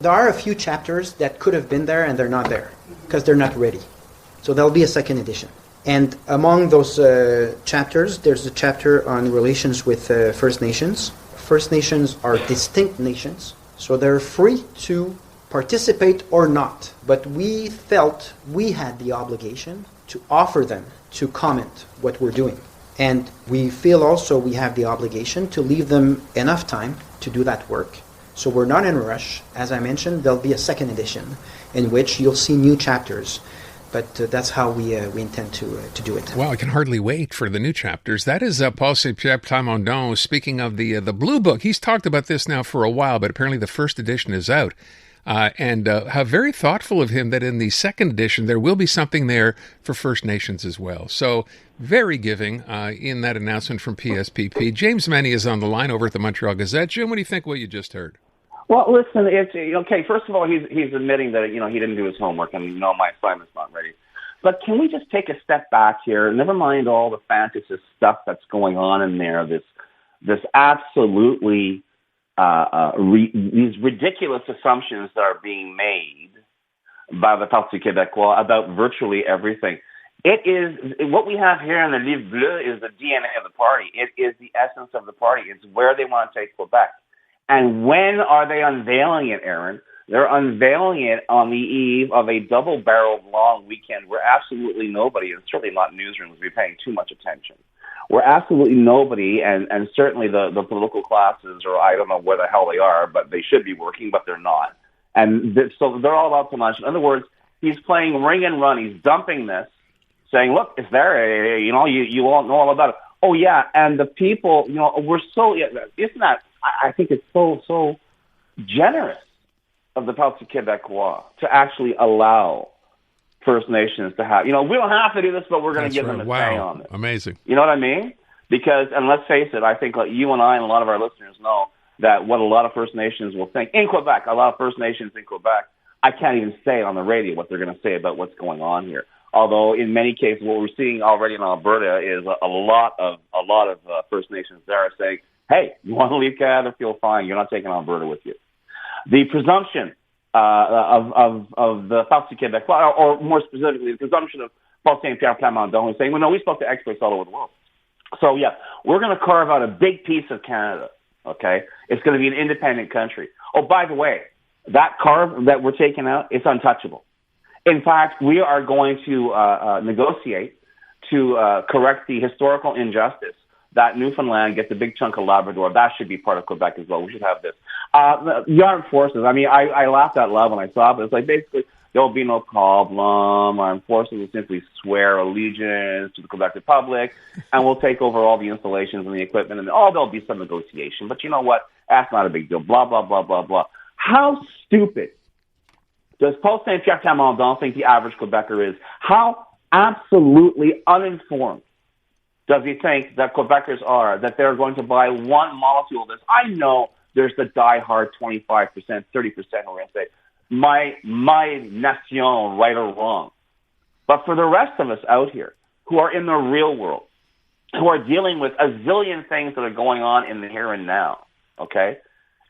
There are a few chapters that could have been there and they're not there because they're not ready. So there'll be a second edition. And among those chapters, there's a chapter on relations with First Nations. First Nations are distinct nations, so they're free to participate or not. But we felt we had the obligation to offer them to comment what we're doing. And we feel also we have the obligation to leave them enough time to do that work. So we're not in a rush. As I mentioned, there'll be a second edition in which you'll see new chapters. But that's how we intend to do it. Well, I can hardly wait for the new chapters. That is Paul Saint-Pierre Plamondon speaking of the Blue Book. He's talked about this now for a while, but apparently the first edition is out. And how very thoughtful of him that in the second edition there will be something there for First Nations as well. So very giving in that announcement from PSPP. James Mennie is on the line over at the Montreal Gazette. Jim, what do you think of what you just heard? Well, listen, it's okay. First of all, he's admitting that he didn't do his homework and my assignment's not ready. But can we just take a step back here? Never mind all the fantasy stuff that's going on in there. This absolutely these ridiculous assumptions that are being made by the Parti Québécois about virtually everything. It is what we have here in the Livre Bleu is the DNA of the party. It is the essence of the party. It's where they want to take Quebec. And when are they unveiling it, Aaron? They're unveiling it on the eve of a double-barreled long weekend where absolutely nobody, and certainly not newsrooms, will be paying too much attention. Where absolutely nobody, and certainly the political classes, or I don't know where the hell they are, but they should be working, but they're not. And so they're all out to lunch. In other words, he's playing ring and run. He's dumping this, saying, look, it's there. You all know all about it. Oh, yeah, and the people, we're so, isn't that, I think it's so generous of the Parti Québécois to actually allow First Nations to have, we don't have to do this, but we're going to give them a say on it. Amazing. You know what I mean? Because, and let's face it, I think you and I and a lot of our listeners know that what a lot of First Nations will think in Quebec, a lot of First Nations in Quebec, I can't even say on the radio what they're going to say about what's going on here. Although in many cases, what we're seeing already in Alberta is a lot of First Nations there are saying, hey, you want to leave Canada? Feel fine. You're not taking Alberta with you. The presumption of the Parti Québécois, or more specifically, the presumption of Paul Saint-Pierre Plamondon, who's saying, well, no, we spoke to experts all over the world. So, yeah, we're going to carve out a big piece of Canada, okay? It's going to be an independent country. Oh, by the way, that carve that we're taking out, it's untouchable. In fact, we are going to negotiate to correct the historical injustice that Newfoundland gets a big chunk of Labrador. That should be part of Quebec as well. We should have this. The armed forces, I laughed out loud when I saw it, but it's like basically there will be no problem. Armed forces will simply swear allegiance to the Quebec Republic, and we'll take over all the installations and the equipment, and there'll be some negotiation. But you know what? That's not a big deal. Blah, blah, blah, blah, blah. How stupid does Paul Saint-Pierre Plamondon think the average Quebecer is? How absolutely uninformed does he think that Quebecers are, that they're going to buy one molecule of this? I know there's the diehard 25%, 30% who are going to say, my nation, right or wrong. But for the rest of us out here who are in the real world, who are dealing with a zillion things that are going on in the here and now, okay?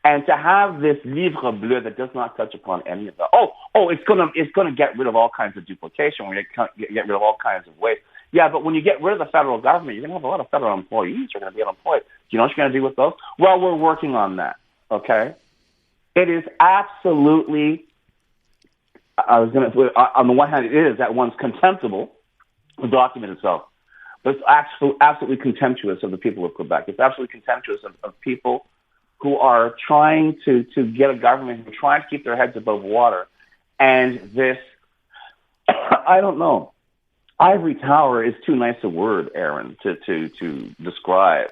And to have this livre bleu that does not touch upon any of that. It's gonna get rid of all kinds of duplication. We're gonna get rid of all kinds of waste. Yeah, but when you get rid of the federal government, you're gonna have a lot of federal employees who are gonna be unemployed. Do you know what you're gonna do with those? Well, we're working on that. Okay, it is absolutely. On the one hand, it is at once contemptible, the document itself, but it's absolutely contemptuous of the people of Quebec. It's absolutely contemptuous of people who are trying to get a government, who are trying to keep their heads above water. And this, I don't know, ivory tower is too nice a word, Aaron, to describe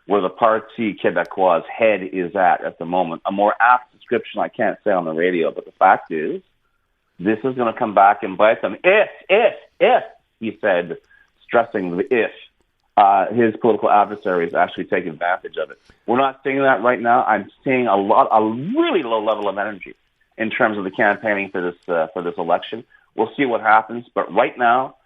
where the Parti Québécois' head is at the moment. A more apt description I can't say on the radio, but the fact is, this is going to come back and bite them. If, he said, stressing the if, his political adversaries actually take advantage of it. We're not seeing that right now. I'm seeing a really low level of energy in terms of the campaigning for this election. We'll see what happens, but right now,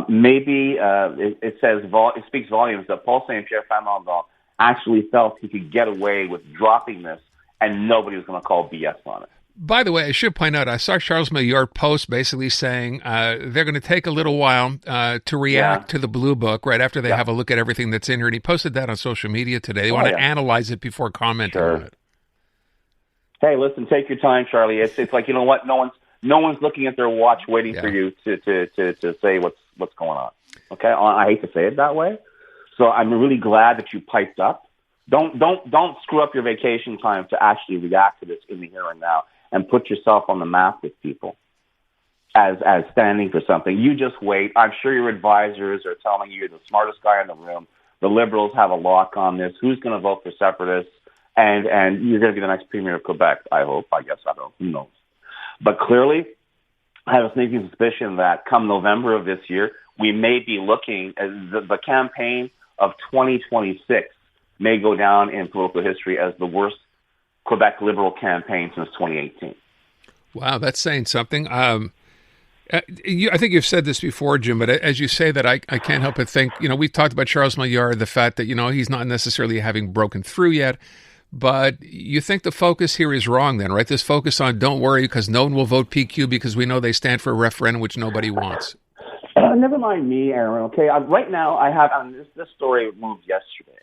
maybe it speaks volumes that Paul Saint-Pierre Plamondon actually felt he could get away with dropping this, and nobody was going to call BS on it. By the way, I should point out, I saw Charles Maillard post basically saying they're going to take a little while to react to the Blue Book right after they have a look at everything that's in here. And he posted that on social media today. They want to analyze it before commenting on it. Hey, listen, take your time, Charlie. It's like, you know what? No one's looking at their watch waiting for you to say what's going on. Okay? I hate to say it that way. So I'm really glad that you piped up. Don't screw up your vacation time to actually react to this in the here and now and put yourself on the map with people as standing for something. You just wait. I'm sure your advisors are telling you you're the smartest guy in the room. The Liberals have a lock on this. Who's going to vote for separatists? And you're going to be the next premier of Quebec, I hope. I guess. I don't know. Who knows? But clearly, I have a sneaking suspicion that come November of this year, we may be looking at the campaign of 2026 may go down in political history as the worst Quebec Liberal campaign since 2018. Wow, that's saying something. I think you've said this before, Jim, but as you say that, I can't help but think, we've talked about Charles Maillard, the fact that, he's not necessarily having broken through yet, but you think the focus here is wrong then, right? This focus on don't worry because no one will vote PQ because we know they stand for a referendum which nobody wants. Never mind me, Aaron, okay? Right now, I have, this story moved yesterday.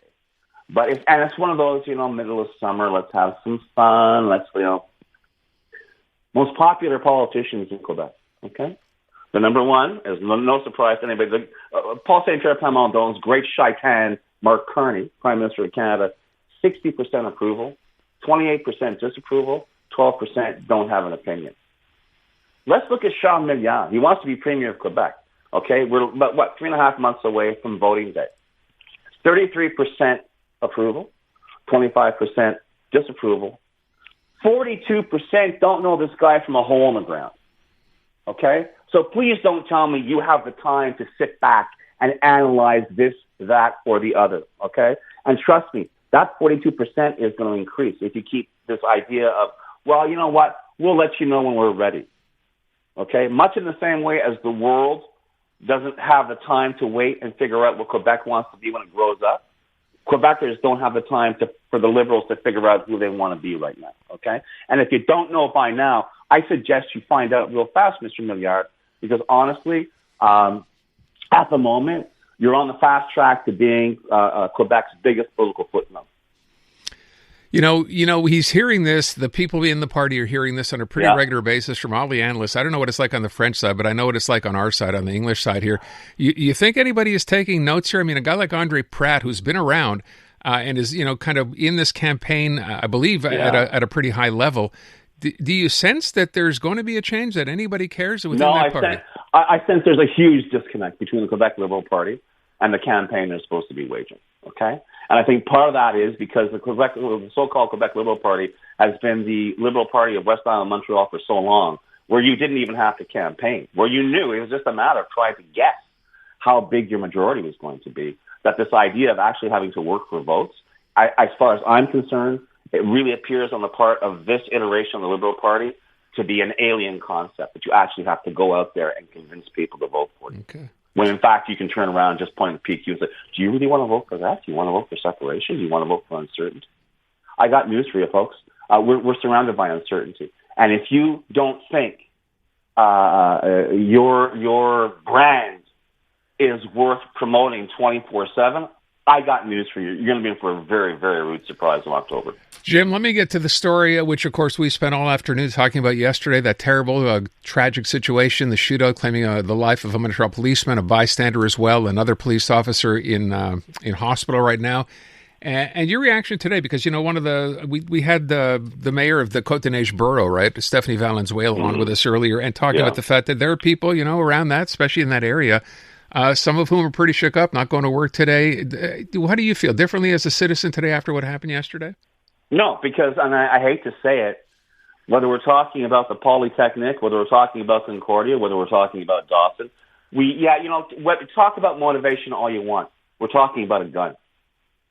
But it's one of those, middle of summer, let's have some fun, most popular politicians in Quebec, okay? The number one is no surprise to anybody. Paul Saint-Pierre Plamondon's great shaitan, Mark Carney, Prime Minister of Canada, 60% approval, 28% disapproval, 12% don't have an opinion. Let's look at James Mennie. He wants to be Premier of Quebec, okay? We're about, 3.5 months away from voting day. 33% approval, 25% disapproval, 42% don't know this guy from a hole in the ground. Okay? So please don't tell me you have the time to sit back and analyze this, that, or the other. Okay? And trust me, that 42% is going to increase if you keep this idea of, well, you know what? We'll let you know when we're ready. Okay? Much in the same way as the world doesn't have the time to wait and figure out what Quebec wants to be when it grows up, Quebecers don't have the time for the Liberals to figure out who they want to be right now, okay? And if you don't know by now, I suggest you find out real fast, Mr. Milliard, because honestly, at the moment, you're on the fast track to being Quebec's biggest political footnote. He's hearing this. The people in the party are hearing this on a pretty regular basis from all the analysts. I don't know what it's like on the French side, but I know what it's like on our side, on the English side here. You think anybody is taking notes here? I mean, a guy like Andre Pratt, who's been around and is, kind of in this campaign, I believe, at a pretty high level. Do you sense that there's going to be a change, that anybody cares within that party? I sense there's a huge disconnect between the Quebec Liberal Party and the campaign they're supposed to be waging, okay? And I think part of that is because the so-called Quebec Liberal Party has been the Liberal Party of West Island, Montreal for so long, where you didn't even have to campaign, where you knew it was just a matter of trying to guess how big your majority was going to be, that this idea of actually having to work for votes, as far as I'm concerned, it really appears on the part of this iteration of the Liberal Party to be an alien concept, that you actually have to go out there and convince people to vote for you. Okay. When in fact you can turn around and just point at PQ and say, do you really want to vote for that? Do you want to vote for separation? Do you want to vote for uncertainty? I got news for you, folks. We're surrounded by uncertainty. And if you don't think your brand is worth promoting 24/7, I got news for you. You're going to be in for a very, very rude surprise in October. Jim, let me get to the story, which, of course, we spent all afternoon talking about yesterday, that terrible, tragic situation, the shootout claiming the life of a Montreal policeman, a bystander as well, another police officer in hospital right now. And your reaction today, because, one of we had the mayor of the Côte-des-Neiges borough, right, Stephanie Valenzuela, on with us earlier, and talking about the fact that there are people, around that, especially in that area, some of whom are pretty shook up, not going to work today. How do you feel differently as a citizen today after what happened yesterday? No, because, and I hate to say it, whether we're talking about the Polytechnic, whether we're talking about Concordia, whether we're talking about Dawson, talk about motivation all you want. We're talking about a gun,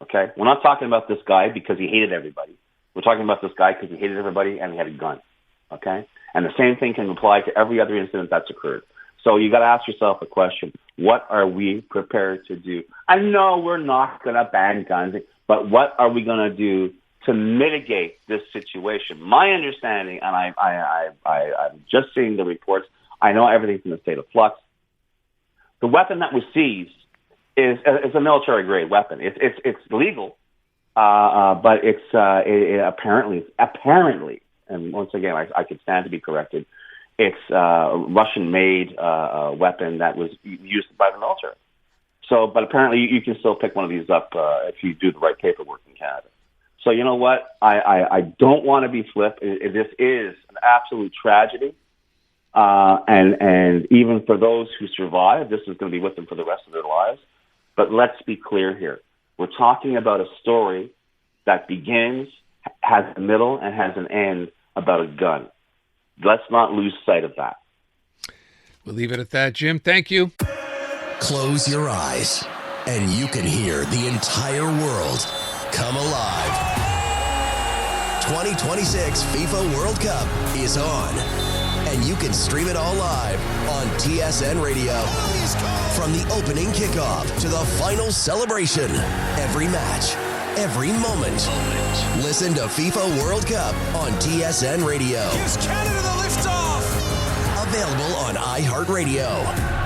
okay? We're not talking about this guy because he hated everybody. We're talking about this guy because he hated everybody and he had a gun, okay? And the same thing can apply to every other incident that's occurred. So you got to ask yourself a question. What are we prepared to do? I know we're not going to ban guns, but what are we going to do to mitigate this situation. My understanding, and I'm just seeing the reports, I know everything's in a state of flux. The weapon that was seized is a military-grade weapon. It's legal, but it apparently, and once again, I could stand to be corrected, it's a Russian-made weapon that was used by the military. So, but apparently you can still pick one of these up if you do the right paperwork in Canada. So you know what? I don't want to be flip. This is an absolute tragedy. And even for those who survive, this is going to be with them for the rest of their lives. But let's be clear here. We're talking about a story that begins, has a middle, and has an end about a gun. Let's not lose sight of that. We'll leave it at that, Jim. Thank you. Close your eyes, and you can hear the entire world come alive. 2026 FIFA World Cup is on, and you can stream it all live on TSN Radio. From the opening kickoff to the final celebration, every match, every moment. Listen to FIFA World Cup on TSN Radio. Gives Canada the lift off. Available on iHeartRadio.